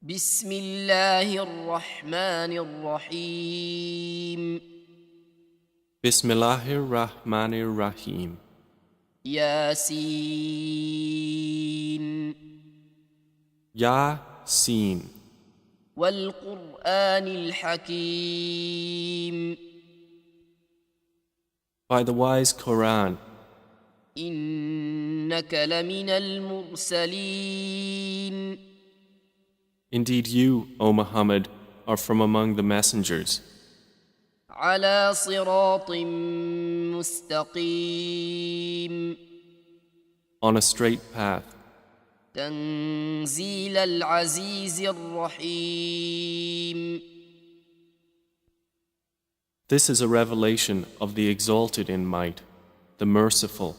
بسم الله الرحمن الرحيم Bismillahir-Rahmanir-Rahim. ياسين Ya-Seen. والقرآن الحكيم By the wise Quran, إنك لمن المرسلين indeed you, O Muhammad, are from among the messengers, على صراط مستقيم on a straight path, تنزيل العزيز الرحيم This is a revelation of the exalted in might, the merciful,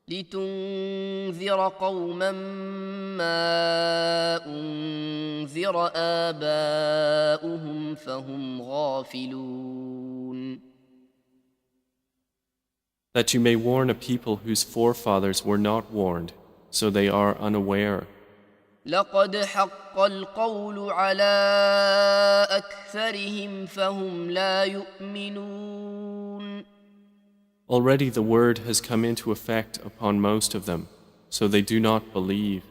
لتنذر قوما ما أنذر آباؤهم فهم غافلون that you may warn a people whose forefathers were not warned, so they are unaware. لقد حق القول على أكثرهم فهم لا يؤمنون Already the word has come into effect upon most of them, so they do not believe.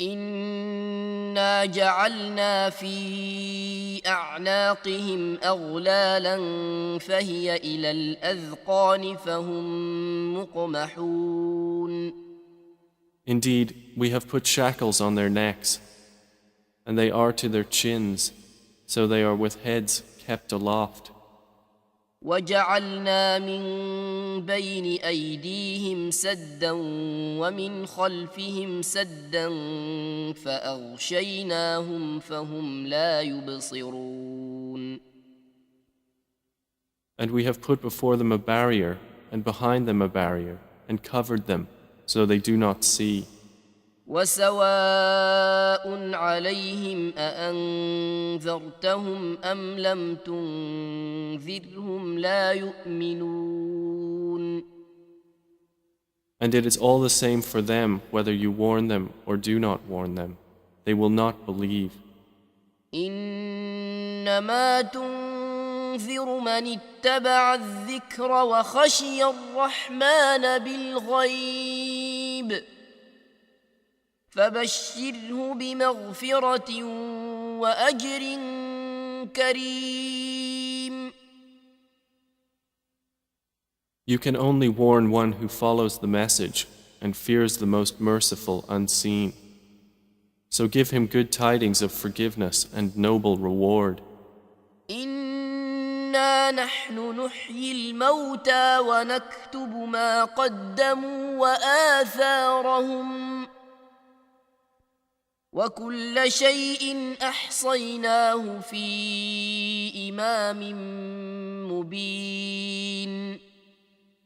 إنا جعلنا في أعناقهم أغلالا فهي إلى الأذقان فهم مقمحون Indeed, we have put shackles on their necks, and they are to their chins, so they are with heads kept aloft. وجعلنا من بين أيديهم سدا ومن خلفهم سدا فأغشيناهم فهم لا يبصرون And we have put before them a barrier, and behind them a barrier, and covered them, so they do not see. وسواء عليهم أأنذرتهم أم لم تنذرهم لا يؤمنون And it is all the same for them whether you warn them or do not warn them. They will not believe. إنما تنذر من اتبع الذكر وخشي الرحمن بالغيب فبشره بمغفرة وأجر كريم You can only warn one who follows the message and fears the most merciful unseen. So give him good tidings of forgiveness and noble reward. إنا نحن نحيي الموتى ونكتب ما قدموا وآثارهم وكل شيء أحصيناه في إمام مبين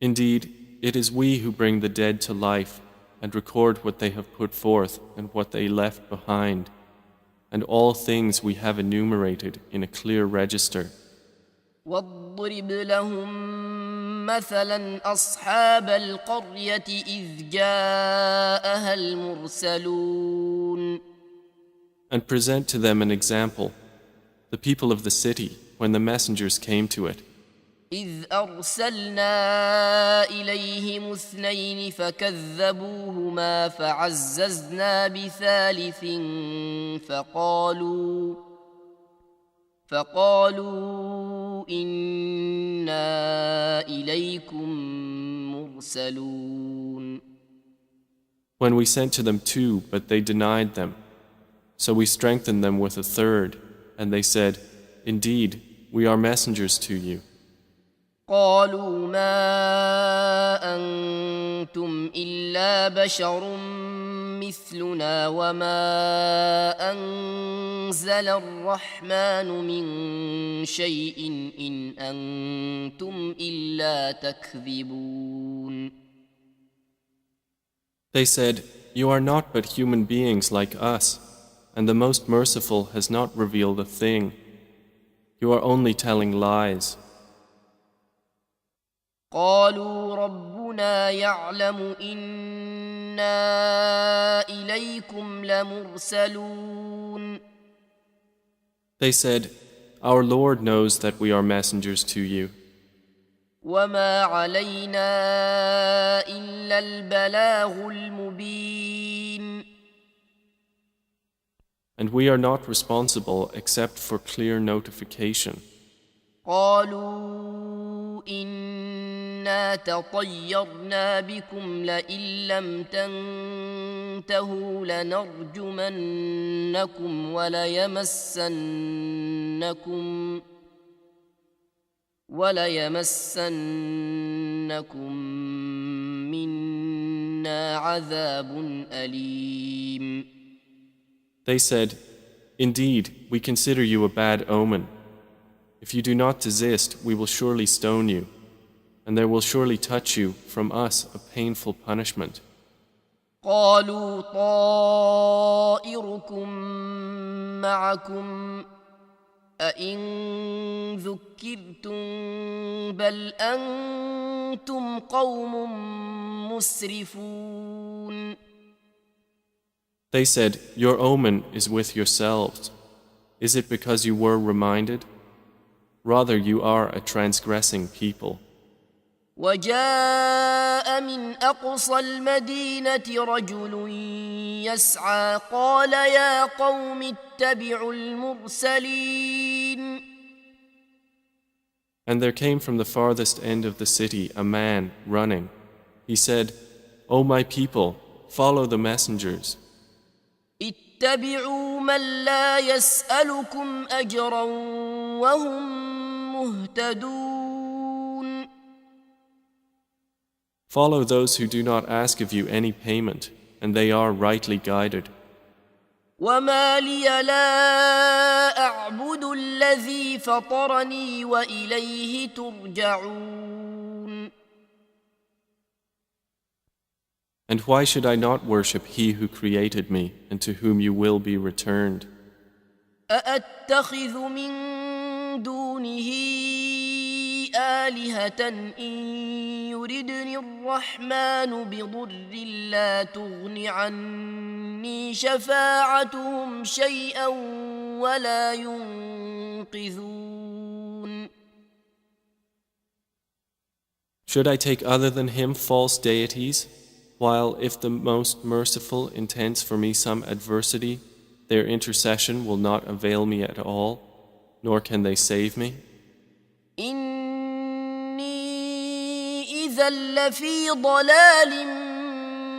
Indeed, it is we who bring the dead to life and record what they have put forth and what they left behind, and all things we have enumerated in a clear register. واضرب لهم مثلا أصحاب القرية إذ جاءها المرسلون And present to them an example, the people of the city, when the messengers came to it. إذ أرسلنا إليهم اثنين فكذبوهما فعززنا بثالث فقالوا إنا إليكم مرسلون When we sent to them two, but they denied them. So we strengthened them with a third, and they said, Indeed, we are messengers to you. قالوا ما أنتم إلا بشر مثلنا وما أنزل الرحمن من شيء إن أنتم إلا تكذبون They said, You are not but human beings like us, and the Most Merciful has not revealed a thing. You are only telling lies. قالوا ربنا يعلم إنا إليكم لمرسلون They said, Our Lord knows that we are messengers to you, وما علينا إلا البلاغ المبين. and we are not responsible except for clear notification. قالوا إنا تطيرنا بكم لئن لم تنتهوا لنرجمنكم وليمسنكم منا عذاب أليم. They said, Indeed, we consider you a bad omen. If you do not desist, we will surely stone you, and there will surely touch you from us a painful punishment. قالوا طائركم معكم أئن ذكرتم بل أنتم قوم مسرفون. They said, Your omen is with yourselves. Is it because you were reminded? Rather, you are a transgressing people. وجاء من أقصى المدينة رجل يسعى قال يا قوم اتبعوا المرسلين. And there came from the farthest end of the city a man running. He said, O my people, follow the messengers. اتبعوا من لا يسألكم أجرا وهم مهتدون. Follow those who do not ask of you any payment, and they are rightly guided. وما لي لا أعبد الذي فطرني وإليه ترجعون. And why should I not worship He who created me and to whom you will be returned? أأتخذ من دونه آلهة إن يردني الرحمن بضر لا تغن عني شفاعتهم شيئا ولا ينقذون. Should I take other than Him false deities, while if the Most Merciful intends for me some adversity, their intercession will not avail me at all, nor can they save me? إني إذا لفي ضلال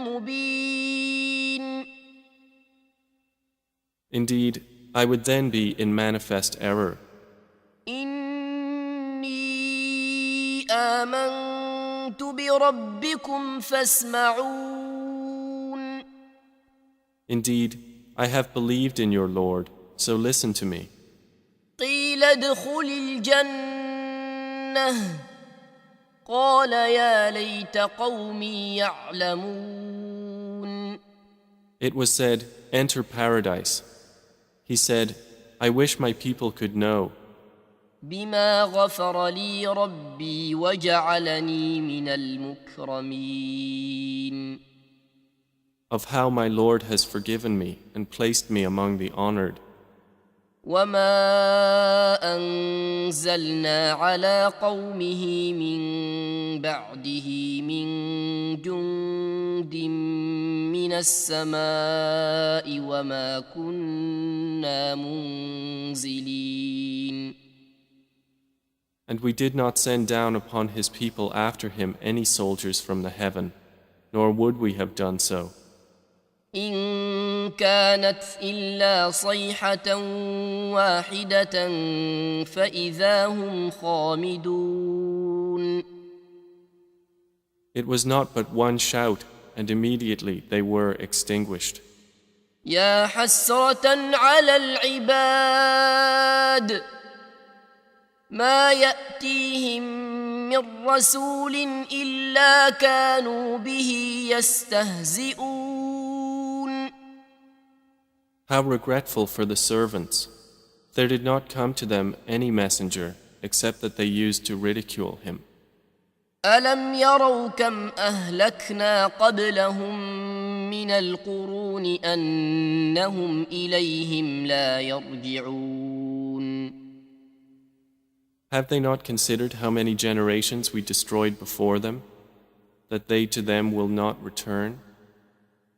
مبين. Indeed, I would then be in manifest error. إني آمنت بربكم فاسمعون. Indeed, I have believed in your Lord, so listen to me. قيل ادخل الجنة قال يا ليت قومي يعلمون. It was said, Enter paradise. He said, I wish my people could know. بما غفر لي ربي وجعلني من المكرمين. Of how my Lord has forgiven me and placed me among the honored. وما أنزلنا على قومه من بعده من جند من السماء وما كنا منزلين. And we did not send down upon his people after him any soldiers from the heaven, nor would we have done so. إن كانت إلا صيحة واحدة فإذا هم خامدون. It was not but one shout, and immediately they were extinguished. يا حسرة على العباد ما يأتيهم من رسول إلا كانوا به يستهزئون. How regretful for the servants! There did not come to them any messenger except that they used to ridicule him. ألم يروا كم أهلكنا قبلهم من القرون أنهم إليهم لا يرجعون. Have they not considered how many generations we destroyed before them, that they to them will not return?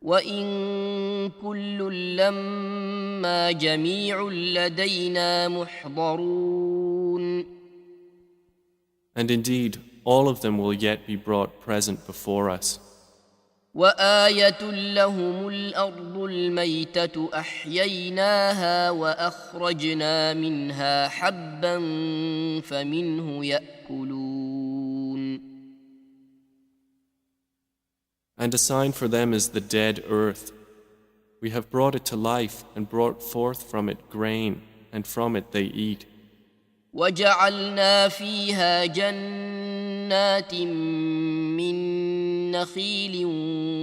وإن كل لما جميع لدينا محضرون. And indeed, all of them will yet be brought present before us. وآية لهم الأرض الميتة أحييناها وأخرجنا منها حبا فمنه يأكلون. And a sign for them is the dead earth. We have brought it to life and brought forth from it grain, and from it they eat. وجعلنا فيها جنات من نخيل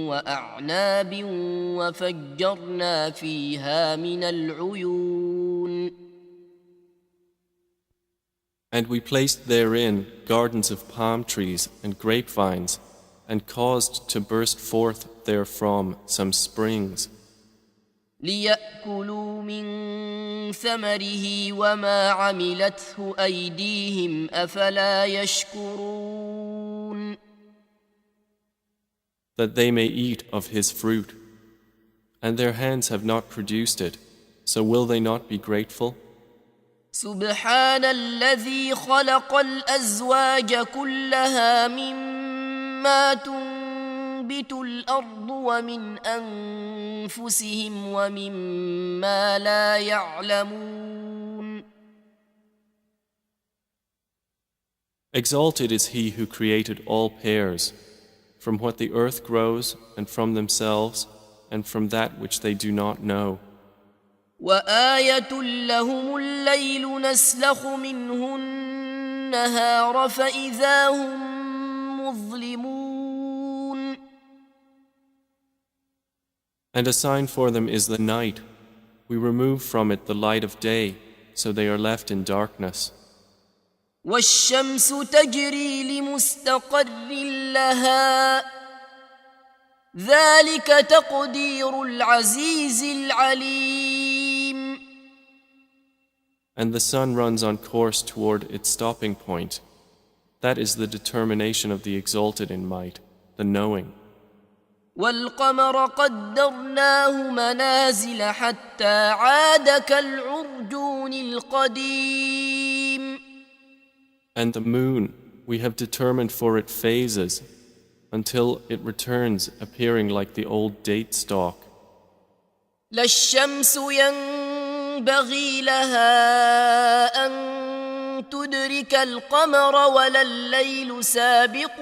وأعناب وفجرنا فيها من العيون. And we placed therein gardens of palm trees and grapevines, and caused to burst forth therefrom some springs. ليأكلوا من ثمره وما عملته أيديهم أفلا يشكرون. That they may eat of his fruit, and their hands have not produced it, so will they not be grateful? سبحان الذي خلق الأزواج كلها مما تنبت الأرض ومن أنفسهم ومما لا يعلمون. Exalted is he who created all pairs, from what the earth grows, and from themselves, and from that which they do not know. وآية لهم الليل نسلخ منه النهار فإذا هم مظلمون. And a sign for them is the night. We remove from it the light of day, so they are left in darkness. والشمس تجري لمستقر لها ذلك تقدير العزيز العليم. And the sun runs on course toward its stopping point. That is the determination of the exalted in might, the knowing. والقمر قدرناه منازل حتى عاد كالعرجون القديم. And the moon, we have determined for it phases, until it returns appearing like the old date stalk. لا الشمس ينبغي لها أن تدرك القمر ولا الليل سابق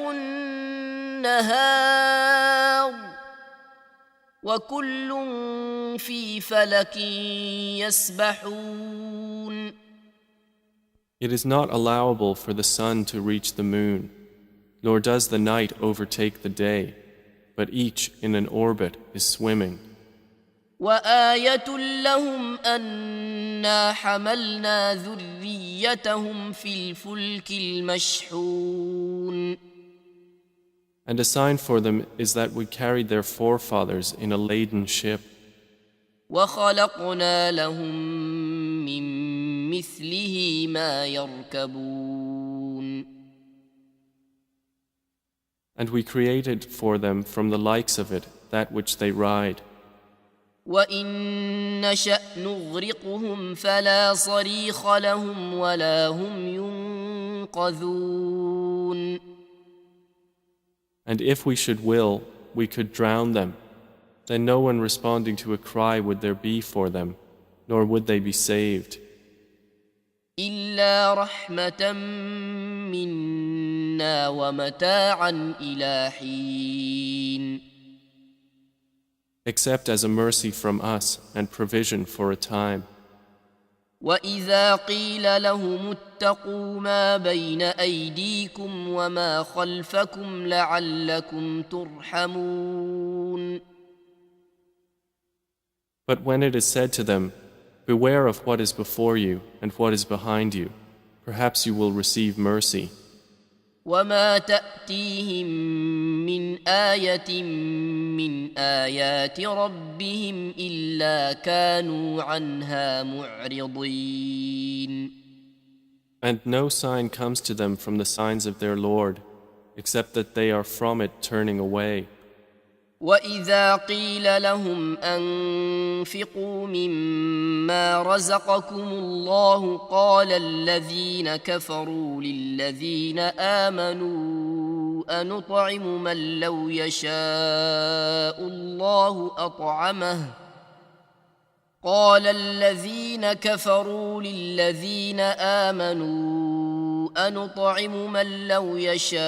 النهار وكل في فلك يسبحون. It is not allowable for the sun to reach the moon, nor does the night overtake the day, but each in an orbit is swimming. وآية لهم أنا حملنا ذريتهم في الفلك المشحون. And a sign for them is that we carried their forefathers in a laden ship. وخلقنا لهم من مثله ما يركبون. And we created for them from the likes of it that which they ride. وإن نشأ نغرقهم فلا صريخ لهم ولا هم ينقذون. And if we should will, we could drown them. Then no one responding to a cry would there be for them, nor would they be saved. إلا رحمة منا ومتاعا إلى حين. Except as a mercy from us and provision for a time. وإذا قيل لهم اتقوا ما بين أيديكم وما خلفكم لعلكم ترحمون. But when it is said to them, beware of what is before you and what is behind you, perhaps you will receive mercy. وما تأتيهم من آية من آيات ربهم إلا كانوا عنها معرضين. And no sign comes to them from the signs of their Lord, except that they are from it turning away. وإذا قيل لهم أنفقوا مما رزقكم الله قال الذين كفروا للذين آمنوا أنطعم من لو يشاء الله أطعمه قال الذين كفروا للذين آمنوا أنطعم من لو يشاء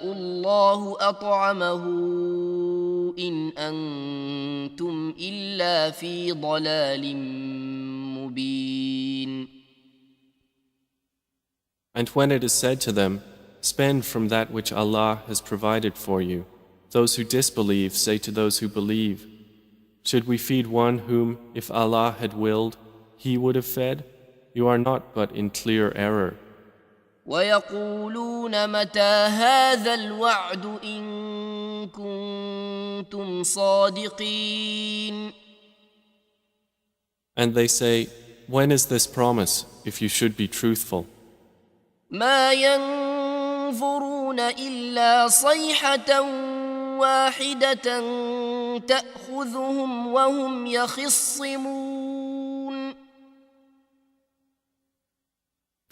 الله أطعمه إن أنتم إلا في ضلال مبين. And when it is said to them, spend from that which Allah has provided for you, those who disbelieve say to those who believe, should we feed one whom, if Allah had willed, He would have fed? You are not but in clear error. ويقولون متى هذا الوعد إن كنتم صادقين. And they say, when is this promise, if you should be truthful? ما ينظرون إلا صيحة واحدة تأخذهم وهم يخصمون.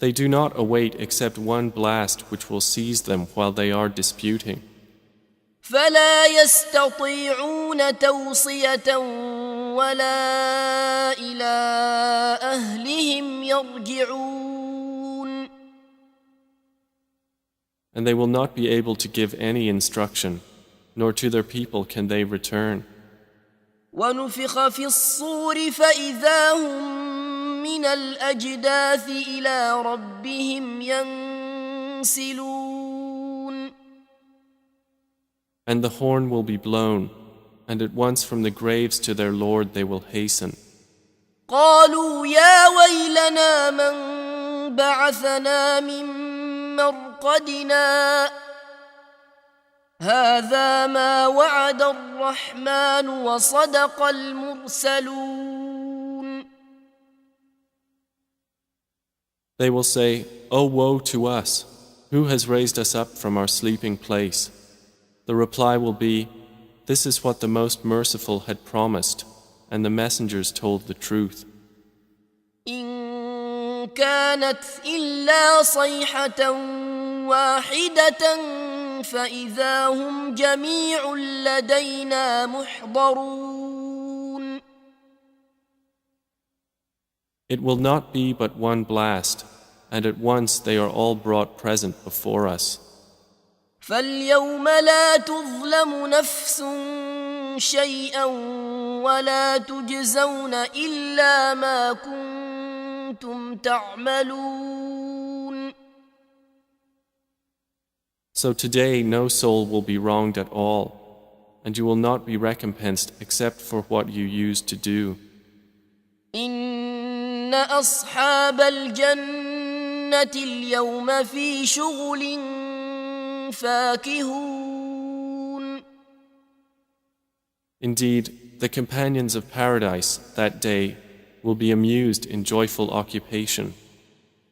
They do not await except one blast which will seize them while they are disputing. فلا يستطيعون توصية ولا إلى أهلهم يرجعون. And they will not be able to give any instruction, nor to their people can they return. ونفخ في الصور فإذا هم من الأجداث إلى ربهم ينسلون. And the horn will be blown, and at once from the graves to their Lord they will hasten. قالوا يا ويلنا من بعثنا من مرقدنا هذا ما وعد الرحمن وصدق المرسلون. They will say, "Oh, woe to us! Who has raised us up from our sleeping place?" The reply will be, "This is what the Most Merciful had promised, and the messengers told the truth." إن كانت إلا صيحة واحدة فإذا هم جميع لدينا محضرون. It will not be but one blast, and at once they are all brought present before us. فاليوم لا تظلم نفس شيئا ولا تجزون إلا ما كنتم تعملون. So today no soul will be wronged at all, and you will not be recompensed except for what you used to do. إن أصحاب الجنة اليوم في شغل فاكهون. Indeed, the companions of paradise that day will be amused in joyful occupation.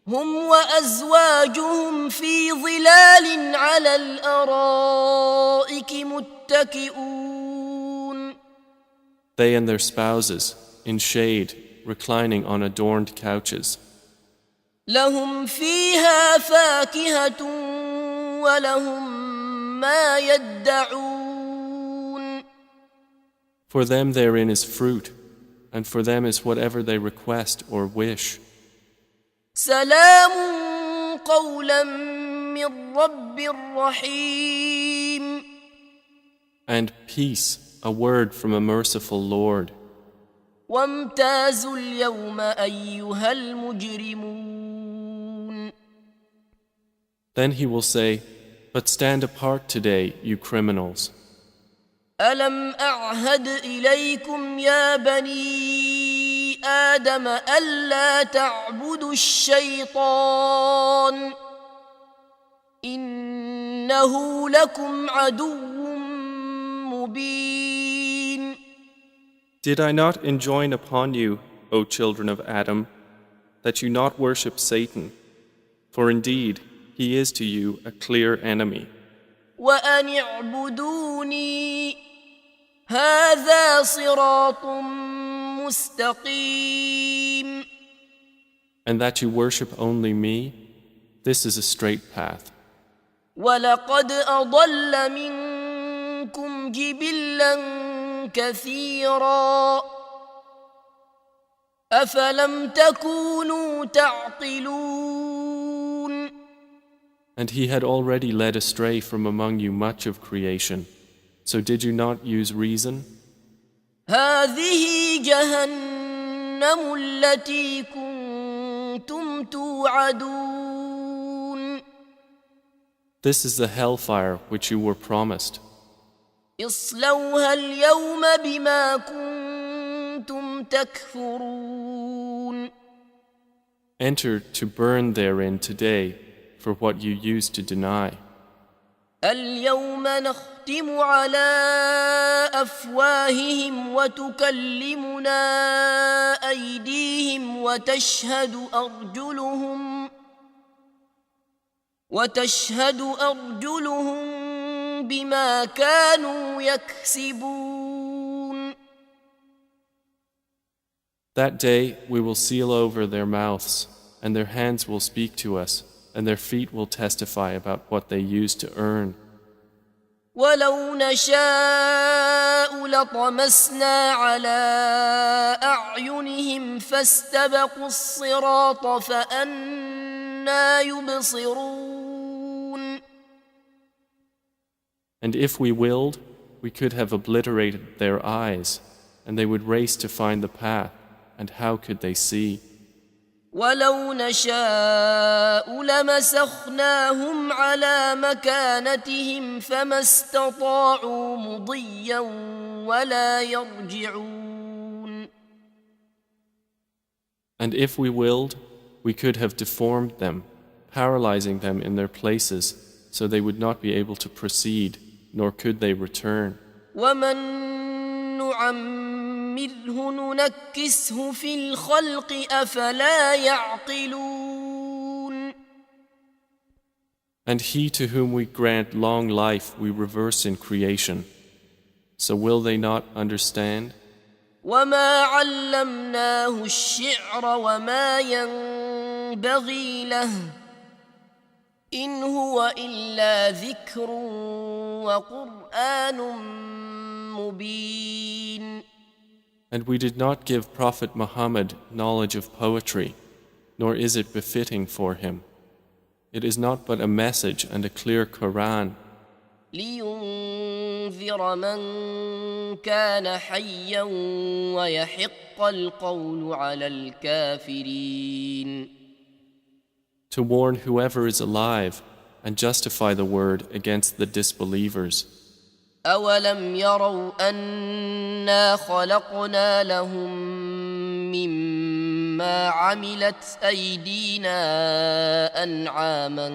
هم وأزواجهم في ظلال على الأرائك متكئون. They and their spouses, in shade, reclining on adorned couches. لهم فيها فاكهة ولهم ما يدعون. For them therein is fruit, and for them is whatever they request or wish. سلام قولا من رب رحيم. And peace, a word from a merciful Lord. وامتازوا اليوم أيها المجرمون. Then he will say, "But stand apart today, you criminals. ألم أعهد إليكم يا بني آدم ألا تعبدوا الشيطان إنه لكم عدو مبين." Did I not enjoin upon you, O children of Adam, that you not worship Satan, for indeed he is to you a clear enemy. وأن اعبدوني هذا صراط مستقيم. And that you worship only me, this is a straight path. ولقد أضل منكم جبلا كثيرا أفلم تكونوا تعقلون. And he had already led astray from among you much of creation. So did you not use reason? هذه جهنم التي كنتم توعدون. This is the hellfire which you were promised. اصلوها اليوم بما كنتم تكفرون. Enter to burn therein today for what you used to deny. اليوم نختم على أفواههم وتكلمنا أيديهم وتشهد أرجلهم بما كانوا يكسبون. That day we will seal over their mouths, and their hands will speak to us, and their feet will testify about what they used to earn. ولو نشاء لطمسنا على أعينهم فاستبقوا الصراط فأنى يبصرون. And if we willed, we could have obliterated their eyes, and they would race to find the path, and how could they see? ولو نشاء لمسخناهم على مكانتهم فما استطاعوا مضيا ولا يرجعون. And if we willed, we could have deformed them, paralyzing them in their places, so they would not be able to proceed, nor could they return. ومن نعمره ننكسه في الخلق أفلا يعقلون. And he to whom we grant long life we reverse in creation. So will they not understand? وما علمناه الشعر وما ينبغي له إن هو إلا ذكر وقرآن مبين. And we did not give Prophet Muhammad knowledge of poetry, nor is it befitting for him. It is not but a message and a clear Quran. لينذر من كان حيا ويحق القول على الكافرين. To warn whoever is alive and justify the word against the disbelievers. أولم يروا أنا خلقنا لهم مما عملت أيدينا أنعاما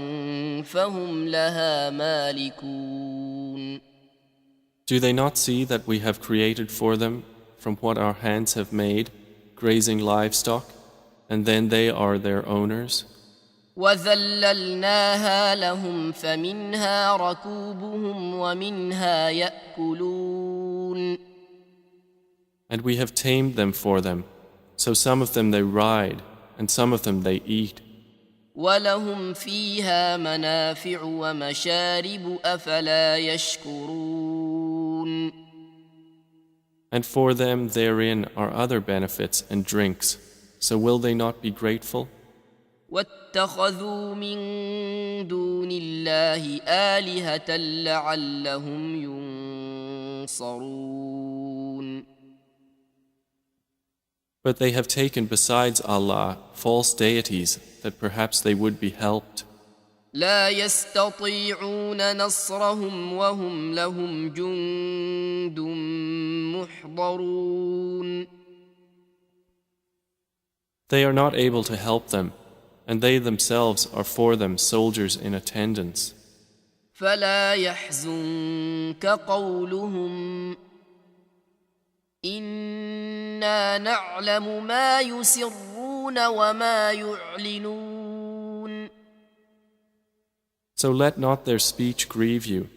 فهم لها مالكون. Do they not see that we have created for them from what our hands have made, grazing livestock, and then they are their owners? وذللناها لهم فمنها ركوبهم ومنها يأكلون. And we have tamed them for them, so some of them they ride, and some of them they eat. ولهم فيها منافع ومشارب أفلا يشكرون. And for them therein are other benefits and drinks, so will they not be grateful? واتخذوا من دون الله آلهة لعلهم ينصرون. But they have taken besides Allah false deities that perhaps they would be helped. لا يستطيعون نصرهم وهم لهم جند محضرون. They are not able to help them, and they themselves are for them soldiers in attendance. فلا يحزنك قولهم إنا نعلم ما يسرون وما يعلنون. So let not their speech grieve you.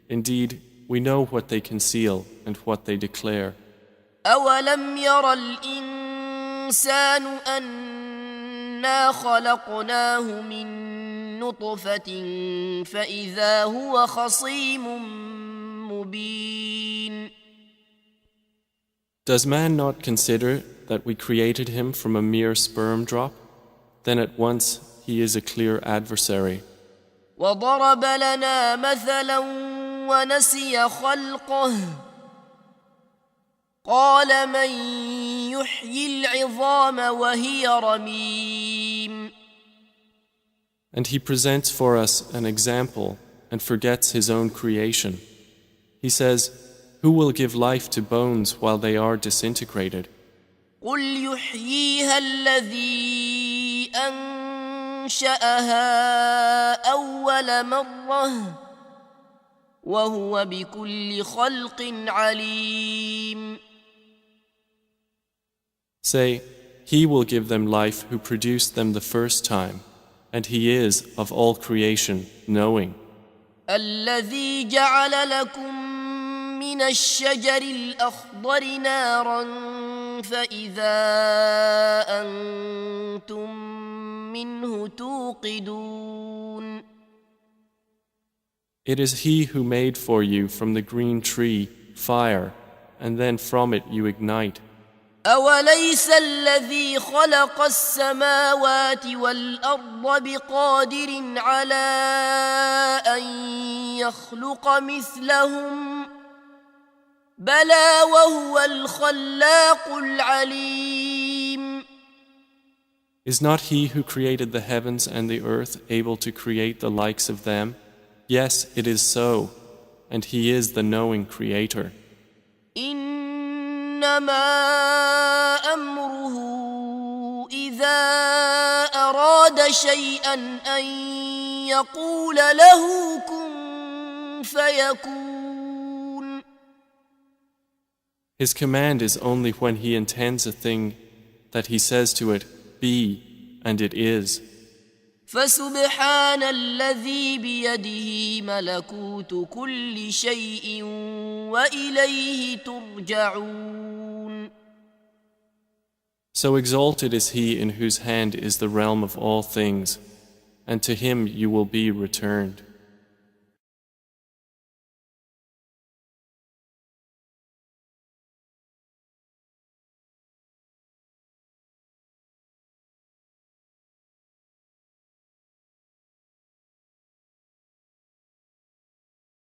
Indeed, we know what they conceal and what they declare. أولم ير الإنسان أنا خلقناه من نطفة فإذا هو خصيم مبين. Does man not consider that we created him from a mere sperm drop? Then at once he is a clear adversary. وضرب لنا مثلا ونسي خلقه قال من يحيي العظام وهي رميم. And he presents for us an example and forgets his own creation. He says, who will give life to bones while they are disintegrated? قل يحييها الذي أنشأها أول مرة وهو بكل خلق عليم. Say, he will give them life who produced them the first time, and he is of all creation knowing. الذي جعل لكم من الشجر الأخضر نارا فإذا أنتم منه توقدون. It is he who made for you from the green tree fire, and then from it you ignite. أوليس الذي خلق السماوات والأرض بقادر على أن يخلق مثلهم بلى وهو الخلاق العليم. Is not he who created the heavens and the earth able to create the likes of them? Yes, it is so, and he is the knowing creator. إنما أمره إذا أراد شيئا أن يقول له كن فيكون. His command is only when he intends a thing that he says to it, be, and it is. فسبحان الذي بيده ملكوت كل شيء وإليه ترجعون. So exalted is he in whose hand is the realm of all things, and to him you will be returned.